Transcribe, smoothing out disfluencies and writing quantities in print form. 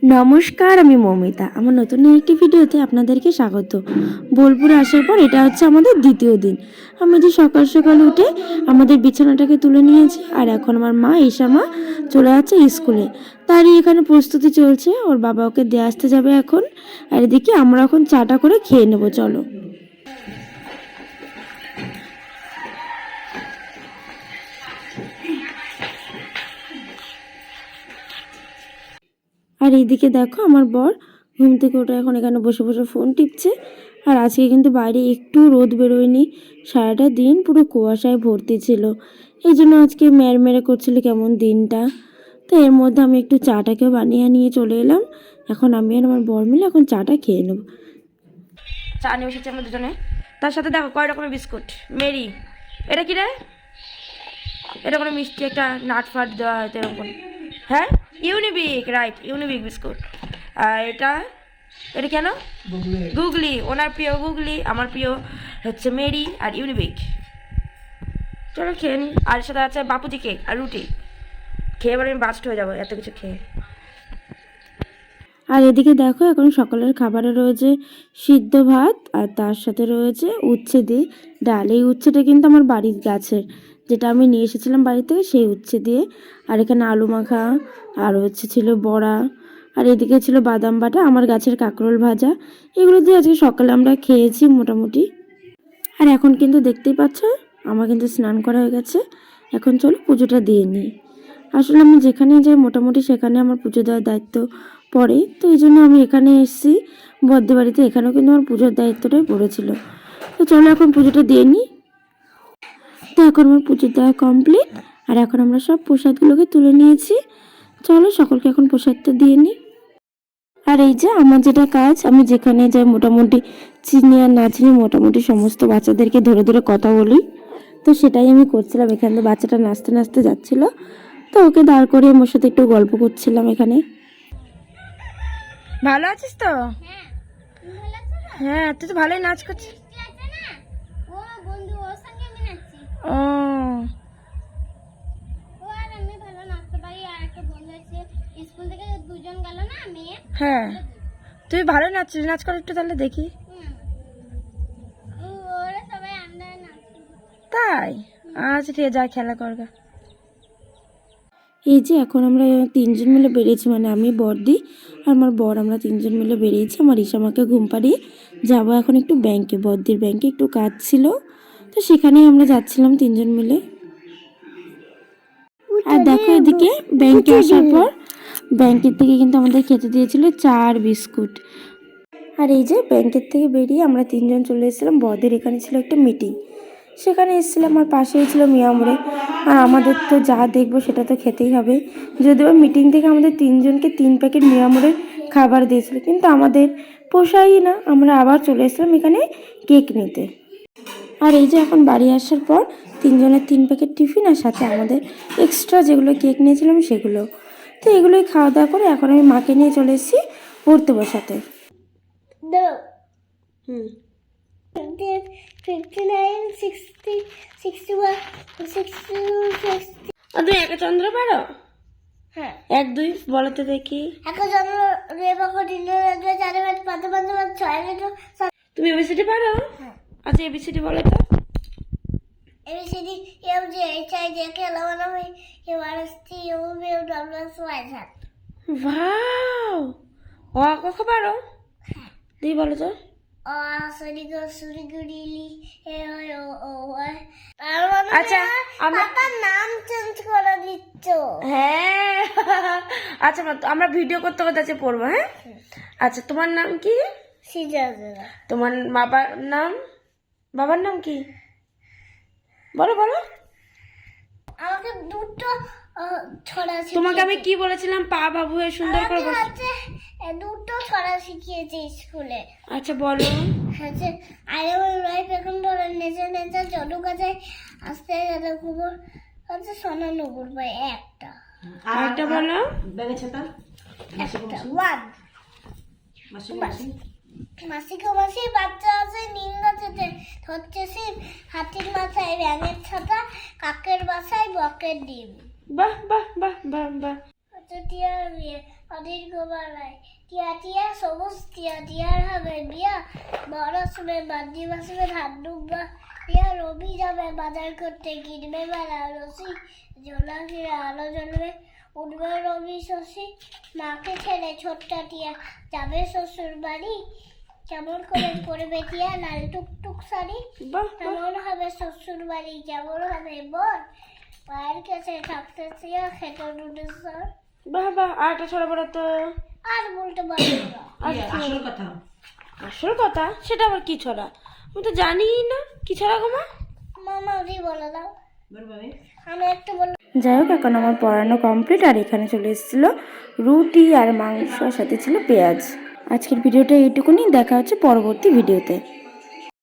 নমস্কার, আমি মৌমিতা। আমার নতুন একটি ভিডিওতে আপনাদেরকে স্বাগত। বোলপুরে আসার পর এটা হচ্ছে আমাদের দ্বিতীয় দিন। আমি যে সকাল সকাল উঠে আমাদের বিছানাটাকে তুলে নিয়েছি, আর এখন আমার মা মা চলে যাচ্ছে স্কুলে। তারই এখানে প্রস্তুতি চলছে, ওর বাবা ওকে দিয়ে আসতে যাবে এখন। আর এদিকে আমরা এখন চাটা করে খেয়ে নেবো, চলো। আর এইদিকে দেখো আমার বর ঘুম থেকে ওঠে এখন এখানে বসে বসে ফোন টিপছে। আর আজকে কিন্তু বাইরে একটু রোদ বেরোয়নি, সারাটা দিন পুরো কুয়াশায় ভর্তি ছিল। এই জন্য আজকে মেরে করছিল কেমন দিনটা। তো এর মধ্যে আমি একটু চাটাকে বানিয়ে নিয়ে চলে এলাম। এখন আমি আর আমার বর মিলে এখন চাটা খেয়ে নেব। চা নিয়ে এসেছি আমরা দুজনে, তার সাথে দেখো কয় রকমের বিস্কুট। মেরি, এটা কি রে? এটা কোনো মিষ্টি একটা নাট ফাট দেওয়া হয়তো এরকম। হ্যাঁ, ইউনিবিক, রাইট, ইউনিবিক বিস্কুট। আর এটা এটা কেন? গুগলি। ওনার প্রিয় গুগলি, আমার প্রিয় হচ্ছে মেরি আর ইউনিবিক। চলো খেয়ে নিই। আর সাথে আছে বাপুজি কেক আর রুটি। খেয়ে এবার আমি বাস্ট হয়ে যাবো এত কিছু খেয়ে। আর এদিকে দেখো এখন সকালের খাবারে রয়েছে সিদ্ধ ভাত, আর তার সাথে রয়েছে উচ্ছে দিয়ে ডাল। এই উচ্ছেটা কিন্তু আমার বাড়ির গাছের, যেটা আমি নিয়ে এসেছিলাম বাড়ি থেকে, সেই উচ্ছে দিয়ে। আর এখানে আলু মাখা, আর হচ্ছে ছিল বড়া, আর এদিকে ছিল বাদাম বাটা, আমার গাছের কাঁকরোল ভাজা। এগুলো দিয়ে আজকে সকালে আমরা খেয়েছি মোটামুটি। আর এখন কিন্তু দেখতেই পাচ্ছ আমার কিন্তু স্নান করা হয়ে গেছে। এখন চলো পুজোটা দিয়ে নিই। আসলে আমি যেখানে যাই মোটামুটি সেখানে আমার পুজো দেওয়ার দায়িত্ব পড়ে, তো এই জন্য আমি এখানে এসেছি বদ্দের বাড়িতে। এখানেও কিন্তু আমার পুজোর দায়িত্বটাই পড়েছিল। তো চলো এখন পুজোটা দিয়ে নিই। তো এখন আমার পুজো দেওয়া কমপ্লিট, আর এখন আমরা সব প্রসাদগুলোকে তুলে নিয়েছি। চলো সকলকে এখন প্রসাদটা দিয়ে নিই। আর এই যে আমার যেটা কাজ, আমি যেখানে যাই মোটামুটি চিনি আর না চিনি মোটামুটি সমস্ত বাচ্চাদেরকে ধরে ধরে কথা বলি। তো সেটাই আমি করছিলাম। এখানে বাচ্চাটা নাচতে নাচতে যাচ্ছিল, তো ওকে দাঁড় করে আমার সাথে একটু গল্প করছিলাম এখানে। ভালো আছিস তো? হ্যাঁ, তুই তো ভালোই নাচ করছিস। ও হ্যাঁ, তুই ভালো নাচছিস, নাচ কর একটু তাহলে দেখি। তাই? আচ্ছা ঠিক আছে, যা খেলা করগা। এই যে এখন আমরা তিনজন মিলে বেরিয়েছি, মানে আমি, বড়দি আর আমার বর, আমরা তিনজন মিলে বেরিয়েছি। আমার আমাকে ঘুম পাড়িয়ে যাবো এখন একটু ব্যাংকে, বড়দির ব্যাংকে একটু কাজ ছিল, তো সেখানেই আমরা যাচ্ছিলাম তিনজন মিলে। আর দেখো এদিকে ব্যাংকে আসার পর ব্যাংকের থেকে কিন্তু আমাদের খেতে দিয়েছিল চা আর বিস্কুট। আর এই যে ব্যাংকের থেকে বেরিয়ে আমরা তিনজন চলে এসেছিলাম বড়দের এখানে ছিল একটা মিটিং, সেখানে এসেছিলাম। আমার পাশেই ছিল মিয়ামরে। আর আমাদের তো যা দেখবো সেটা তো খেতেই হবে। যদিও মিটিং থেকে আমাদের তিনজনকে 3 প্যাকেট মিয়ামরের খাবার দিয়েছিল, কিন্তু আমাদের পোষাই না। আমরা আবার চলে এসেছিলাম এখানে কেক নিতে। আর এই যে এখন বাড়ি আসার পর তিনজনের 3 প্যাকেট টিফিন, আর সাথে আমাদের এক্সট্রা যেগুলো কেক নিয়েছিলাম সেগুলো। তো এগুলোই খাওয়া দাওয়া করে এখন আমি মাকে নিয়ে চলে এসেছি পড়তে বসাতে। হুম, 59, 60, 61, 62, 60। তুমি একা চন্দ্র পারো? হ্যাঁ, 1 2 বলো তো দেখি। একা চন্দ্র তুমি এবিসিডি পারো? হ্যাঁ। আচ্ছা এবিসিডি বলো তো। A B C D M J H I J K L M N O P Q R S T U V W X Y Z. Wow, ও ক পারো? হ্যাঁ। দি বলো তো। আচ্ছা আমার নাম চেঞ্জ করে দিচ্ছ? হ্যাঁ। আচ্ছা আমরা ভিডিও করতে করতে পড়বো। হ্যাঁ, আচ্ছা তোমার নাম কি? তোমার বাবার নাম কি বলো বলো। আমাকে দুটো ছড়া, তোমাকে আমি কি বলেছিলাম? পা বাবু হয়ে সুন্দর করে দুটো ছড়া শিখিয়েছে স্কুলে। আচ্ছা বলো। হচ্ছে আই এম লাইফ এখন ধরে নেচে নেচে চলু গাছে আস্তে আস্তে খবর হচ্ছে সোনা নগর পাই একটা। আরেকটা বলো। একটা ওয়ান। মাসিকে মাসি বাচ্চা আছে নিম গাছেতে হচ্ছে শিব, হাতির মাথায় ব্যাঙের ছাতা, কাকের বাসায় বকের ডিম। বাহ বাহ বাহ বাহ বাহ। অদীর্ঘবেলায় টিয়া টিয়া সবুজ টিয়া টিয়ার হবে বিয়া, বড় আসবে বাদ্যি বাসবে ধান ডুববা, টিয়া রবি যাবে বাজার করতে কিনবে মেলা রসি, জোলা ফিরে আলো জ্বলবে উঠবে রবি শশী, মাকে ছেড়ে ছোট্ট টিয়া যাবে শ্বশুর বাড়ি, কেমন করে পড়বে টিয়া লাল টুকটুক শাড়ি, কেমন হবে শ্বশুর বাড়ি কেমন হবে বর, মায়ের কাছে থাকতে টিয়া খেতে নুনের সর। বাহ বাহ, আর একটা ছড়া বলো তো। আর বলতে পারবো না। আসল কথা সেটা আবার কি ছড়া? আমি তো জানিই না কি ছড়া গো মা। মামা ওদি বলে দাও। আমি একটু বল। যাই হোক, এখন আমার পড়ানো কমপ্লিট, আর এখানে চলে এসেছিল রুটি আর মাংস, সাথে ছিল পেঁয়াজ। আজকের ভিডিওটা এইটুকুনি, দেখা হচ্ছে পরবর্তী ভিডিওতে।